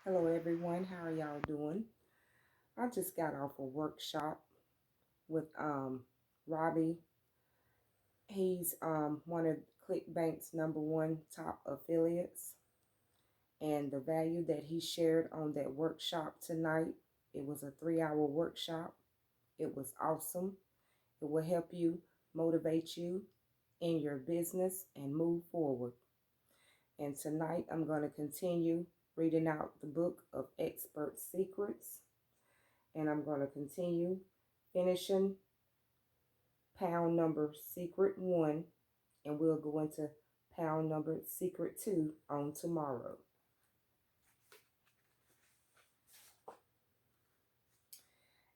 Hello everyone, how are y'all doing? I just got off a workshop with Robbie. He's one of ClickBank's number one top affiliates, and the value that he shared on that workshop tonight, it was a 3 hour workshop. It was awesome. It will help you motivate you in your business and move forward. And tonight I'm going to continue reading out the book of Expert Secrets, and I'm going to continue finishing pound number secret one, and we'll go into pound number secret two on tomorrow.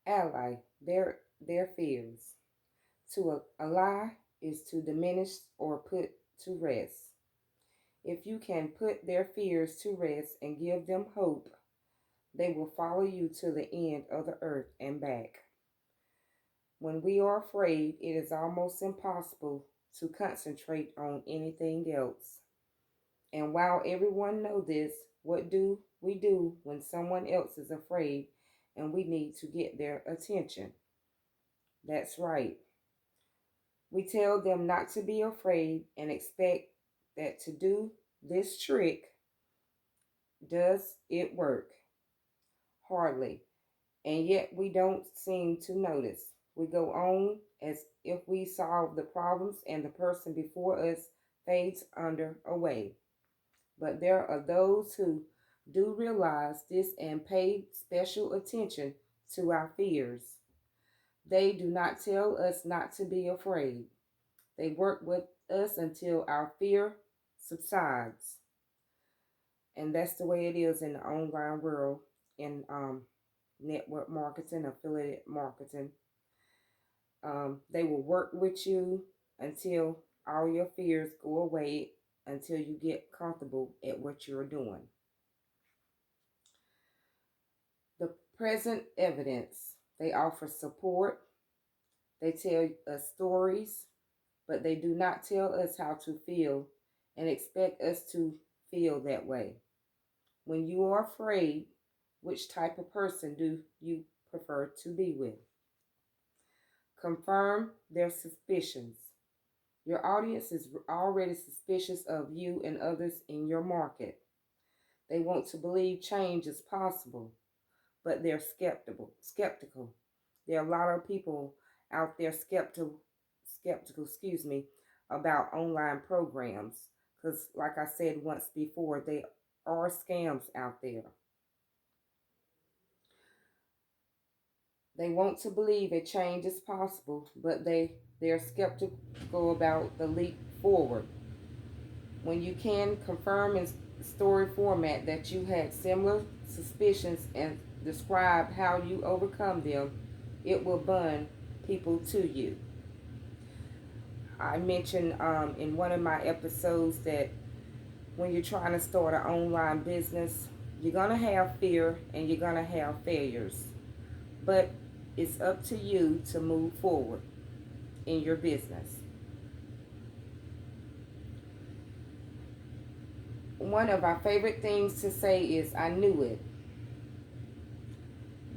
Ally, their fears. To ally is to diminish or put to rest. If you can put their fears to rest and give them hope, they will follow you to the end of the earth and back. When we are afraid, it is almost impossible to concentrate on anything else. And while everyone knows this, what do we do when someone else is afraid and we need to get their attention? That's right. We tell them not to be afraid and expect that to do this trick. Does it work? Hardly. And yet we don't seem to notice. We go on as if we solve the problems and the person before us fades under away. But there are those who do realize this and pay special attention to our fears. They do not tell us not to be afraid. They work with us until our fear subsides. And that's the way it is in the online world, in network marketing, affiliate marketing. They will work with you until all your fears go away, until you get comfortable at what you're doing. The present evidence. They offer support. They tell us stories, but they do not tell us how to feel and expect us to feel that way. When you are afraid, which type of person do you prefer to be with? Confirm their suspicions. Your audience is already suspicious of you and others in your market. They want to believe change is possible, but they're skeptical. There are a lot of people out there skeptical, about online programs, because like I said once before, they are scams out there. They want to believe a change is possible, but they're skeptical about the leap forward. When you can confirm in story format that you had similar suspicions and describe how you overcome them, it will bond people to you. I mentioned in one of my episodes that when you're trying to start an online business, you're going to have fear and you're going to have failures. But it's up to you to move forward in your business. One of our favorite things to say is, I knew it.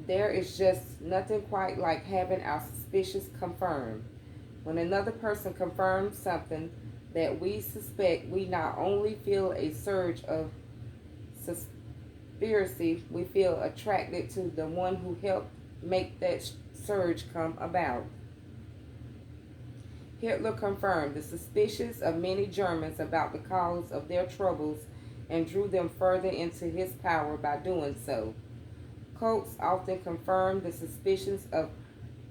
There is just nothing quite like having our suspicions confirmed. When another person confirms something that we suspect, we not only feel a surge of suspicion, we feel attracted to the one who helped make that surge come about. Hitler confirmed the suspicions of many Germans about the cause of their troubles and drew them further into his power by doing so. Cults often confirm the suspicions of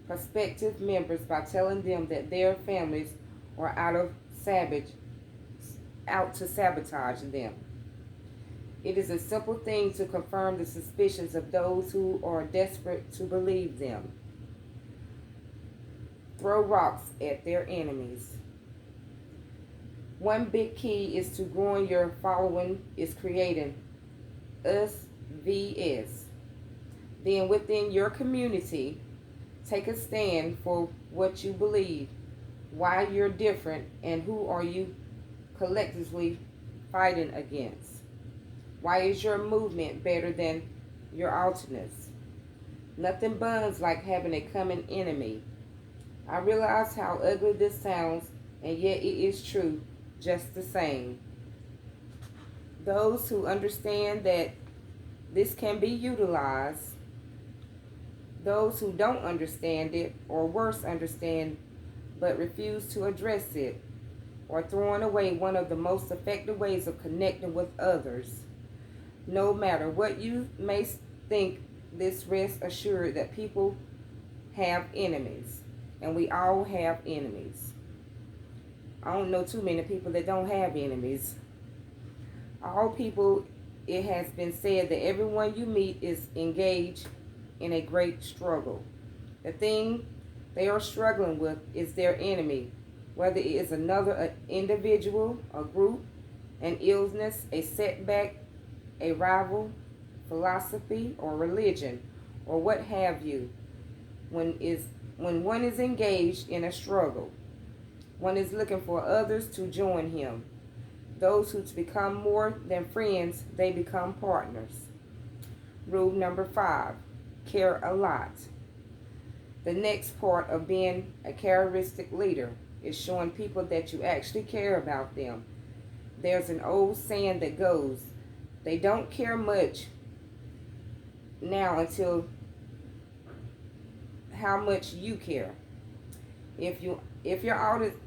prospective members by telling them that their families are out to sabotage them. It is a simple thing to confirm the suspicions of those who are desperate to believe them. Throw rocks at their enemies. One big key is to growing your following is creating us vs. Then within your community, take a stand for what you believe, why you're different, and who are you collectively fighting against. Why is your movement better than your alternates? Nothing burns like having a common enemy. I realize how ugly this sounds, and yet it is true just the same. Those who understand that this can be utilized, those who don't understand it, or worse, understand but refuse to address it, or throwing away one of the most effective ways of connecting with others. No matter what you may think, this rest assured that people have enemies, and we all have enemies. I don't know too many people that don't have enemies. All people, it has been said that everyone you meet is engaged in a great struggle. The thing they are struggling with is their enemy, whether it is another individual, a group, an illness, a setback, a rival, philosophy, or religion, or what have you. When one is engaged in a struggle, one is looking for others to join him. Those who become more than friends, they become partners. Rule number 5, care a lot. The next part of being a charismatic leader is showing people that you actually care about them. There's an old saying that goes, they don't care much now until how much you care. If your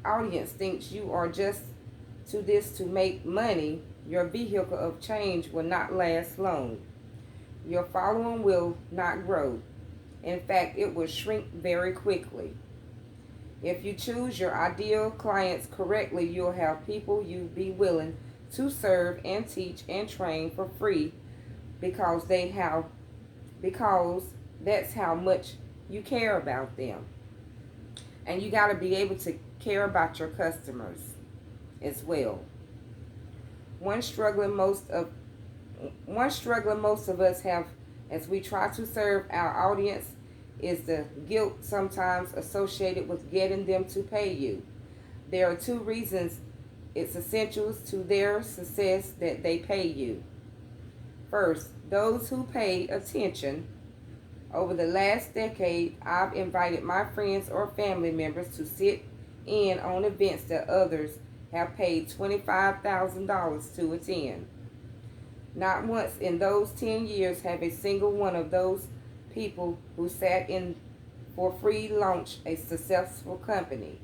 audience thinks you are just to this to make money, your vehicle of change will not last long. Your following will not grow. In fact, it will shrink very quickly. If you choose your ideal clients correctly, you'll have people you be willing to serve and teach and train for free because because that's how much you care about them. And you got to be able to care about your customers as well. One struggling most of us have as we try to serve our audience is the guilt sometimes associated with getting them to pay you. There are 2 reasons it's essential to their success that they pay you. First, those who pay attention. Over the last decade, I've invited my friends or family members to sit in on events that others have paid $25,000 to attend. Not once in those 10 years have a single one of those people who sat in for free launched a successful company.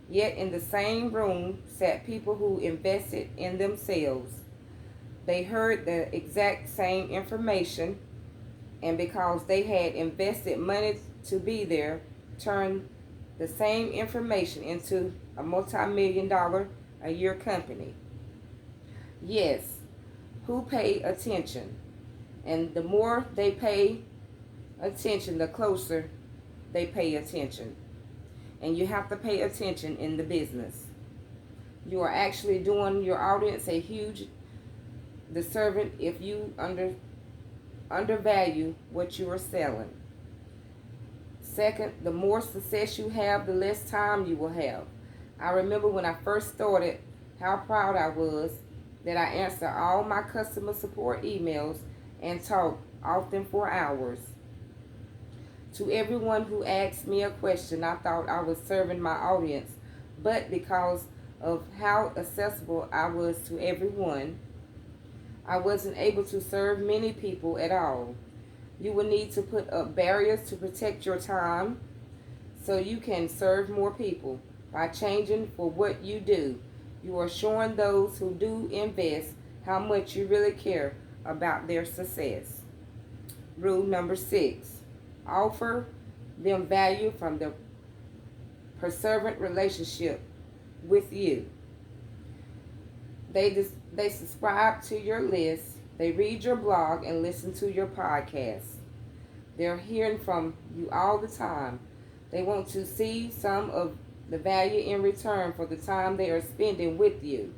Yet in the same room sat people who invested in themselves. They heard the exact same information, and because they had invested money to be there, turned the same information into a multi-million-dollar a year company. Yes, who pay attention. And the more they pay attention, the closer they pay attention. And you have to pay attention in the business. You are actually doing your audience a huge disservice if you undervalue what you are selling. Second, the more success you have, the less time you will have. I remember when I first started, how proud I was that I answered all my customer support emails and talked often for hours. To everyone who asked me a question, I thought I was serving my audience, but because of how accessible I was to everyone, I wasn't able to serve many people at all. You will need to put up barriers to protect your time so you can serve more people. By changing for what you do, you are showing those who do invest how much you really care about their success. Rule number 6, offer them value from the perseverant relationship with you. They subscribe to your list, they read your blog, and listen to your podcast. They're hearing from you all the time. They want to see some of the value in return for the time they are spending with you.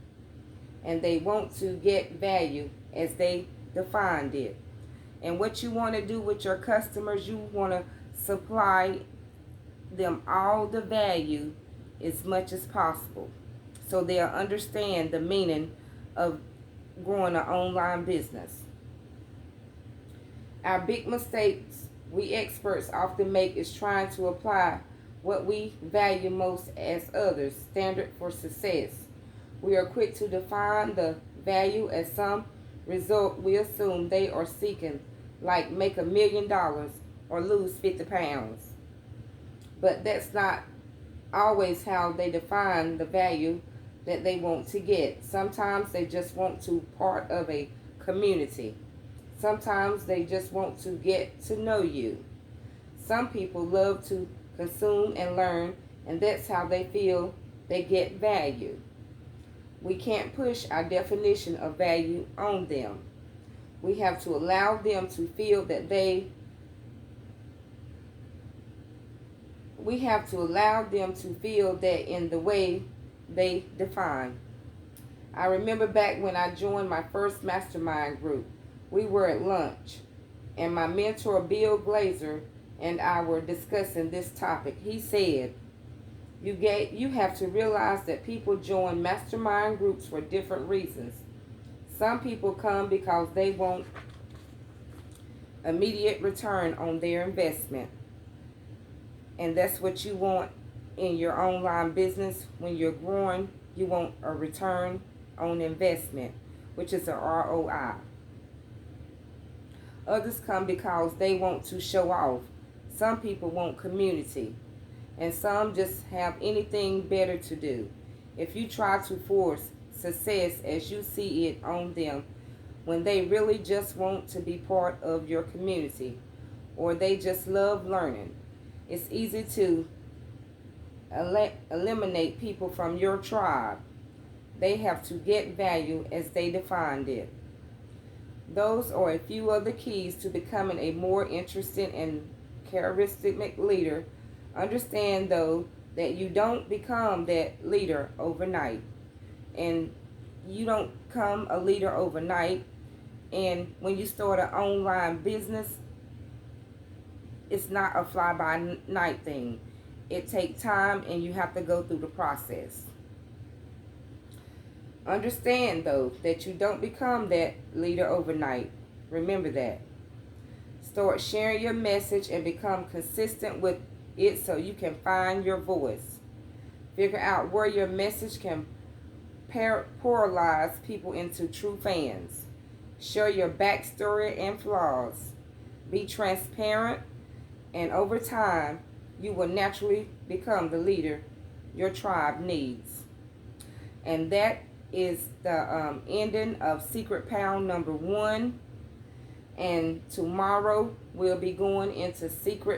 And they want to get value as they defined it. And what you want to do with your customers, you want to supply them all the value as much as possible, so they'll understand the meaning of growing an online business. Our big mistakes we experts often make is trying to apply what we value most as others' standard for success. We are quick to define the value as some result we assume they are seeking, like make $1 million or lose 50 pounds. But that's not always how they define the value that they want to get. Sometimes they just want to part of a community. Sometimes they just want to get to know you. Some people love to consume and learn, and that's how they feel they get value. We can't push our definition of value on them. We have to allow them to feel that we have to allow them to feel that in the way they define. I remember back when I joined my first mastermind group. We were at lunch, and my mentor Bill Glazer and I were discussing this topic. He said, you have to realize that people join mastermind groups for different reasons. Some people come because they want immediate return on their investment. And that's what you want in your online business. When you're growing, you want a return on investment, which is a ROI. Others come because they want to show off. Some people want community, and some just have anything better to do. If you try to force success as you see it on them, when they really just want to be part of your community, or they just love learning, it's easy to eliminate people from your tribe. They have to get value as they defined it. Those are a few of the keys to becoming a more interesting and charismatic leader. Understand, though, that you don't become that leader overnight. And you don't become a leader overnight. And when you start an online business, it's not a fly-by-night thing. It takes time, and you have to go through the process. Understand, though, that you don't become that leader overnight. Remember that. Start sharing your message and become consistent with it so you can find your voice. Figure out where your message can polarize people into true fans. Share your backstory and flaws. Be transparent, and over time, you will naturally become the leader your tribe needs. And that is the ending of Secret Pound number 1. And tomorrow we'll be going into Secret